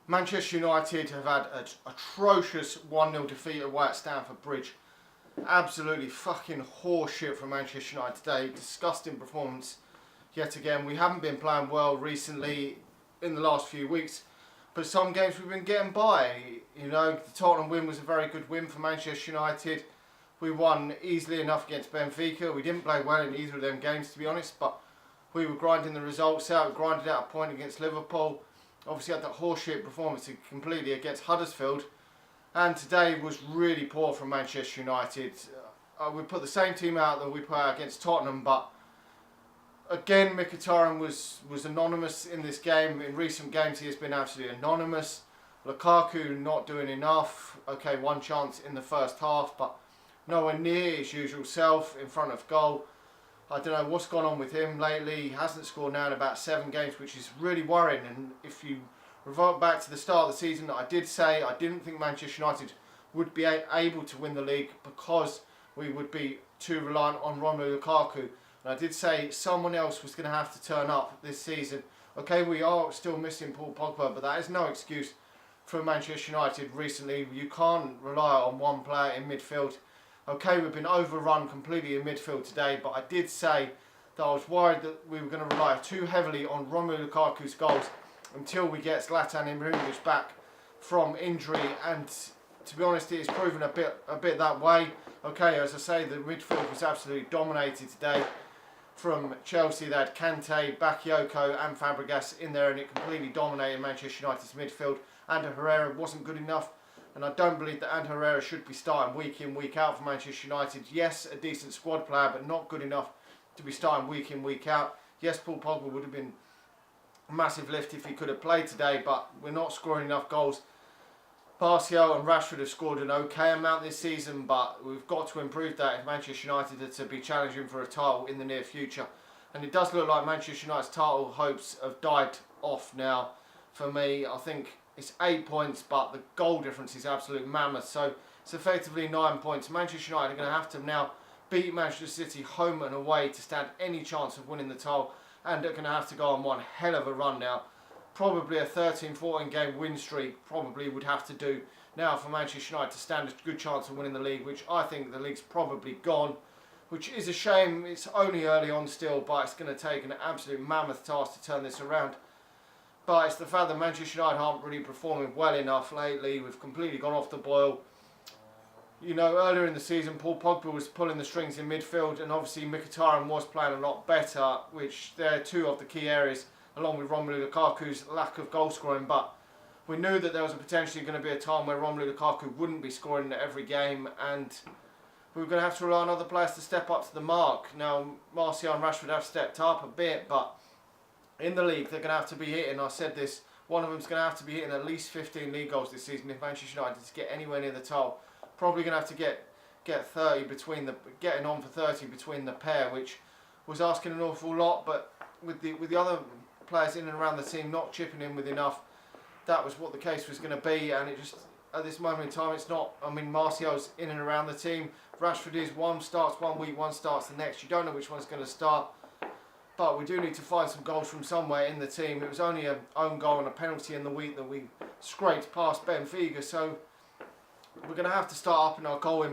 Manchester United have had an atrocious 1-0 defeat away at Stamford Bridge. Absolutely fucking horseshit from Manchester United today. Disgusting performance yet again. We haven't been playing well recently in the last few weeks, but some games we've been getting by. You know, the Tottenham win was a very good win for Manchester United. We won easily enough against Benfica. We didn't play well in either of them games, to be honest, but we were grinding the results out. We grinded out a point against Liverpool. Obviously had that horseshit performance completely against Huddersfield. And today was really poor from Manchester United. We put the same team out that we put out against Tottenham, but again, Mkhitaryan was anonymous in this game. In recent games he has been absolutely anonymous. Lukaku not doing enough. Okay, one chance in the first half, but nowhere near his usual self in front of goal. I don't know what's gone on with him lately. He hasn't scored now in about 7 games, which is really worrying. And if you revert back to the start of the season, I did say I didn't think Manchester United would be able to win the league because we would be too reliant on Romelu Lukaku. And I did say someone else was going to have to turn up this season. Okay, we are still missing Paul Pogba, but that is no excuse for Manchester United recently. You can't rely on one player in midfield. Okay, we've been overrun completely in midfield today, but I did say that I was worried that we were going to rely too heavily on Romelu Lukaku's goals until we get Zlatan Ibrahimovic back from injury, and to be honest, it is proven a bit that way. Okay, as I say, the midfield was absolutely dominated today. From Chelsea, they had Kante, Bakayoko and Fabregas in there, and it completely dominated Manchester United's midfield. Ander Herrera wasn't good enough, and I don't believe that Ander Herrera should be starting week in, week out for Manchester United. Yes, a decent squad player, but not good enough to be starting week in, week out. Yes, Paul Pogba would have been a massive lift if he could have played today, but we're not scoring enough goals. Martial and Rashford have scored an okay amount this season, but we've got to improve that if Manchester United are to be challenging for a title in the near future. And it does look like Manchester United's title hopes have died off now. For me, I think it's 8 points, but the goal difference is absolute mammoth. So it's effectively 9 points. Manchester United are going to have to now beat Manchester City home and away to stand any chance of winning the title, and they're going to have to go on one hell of a run now. Probably a 13-14 game win streak probably would have to do now for Manchester United to stand a good chance of winning the league, which I think the league's probably gone, which is a shame. It's only early on still, but it's going to take an absolute mammoth task to turn this around. But it's the fact that Manchester United aren't really performing well enough lately. We've completely gone off the boil. You know, earlier in the season, Paul Pogba was pulling the strings in midfield, and obviously Mkhitaryan was playing a lot better, which they're two of the key areas, along with Romelu Lukaku's lack of goal scoring. But we knew that there was potentially going to be a time where Romelu Lukaku wouldn't be scoring every game, and we were going to have to rely on other players to step up to the mark. Now, Martial and Rashford have stepped up a bit, but in the league, they're going to have to be hitting, I said this, one of them's going to have to be hitting at least 15 league goals this season if Manchester United to get anywhere near the title. Probably going to have to get 30 between the, getting on for 30 between the pair, which was asking an awful lot, but with the other players in and around the team not chipping in with enough, that was what the case was going to be. And it just, at this moment in time, it's not. I mean, Martial's in and around the team. Rashford is, one starts 1 week, one starts the next. You don't know which one's going to start. But we do need to find some goals from somewhere in the team. It was only an own goal and a penalty in the week that we scraped past Benfica. So we're going to have to start upping our goal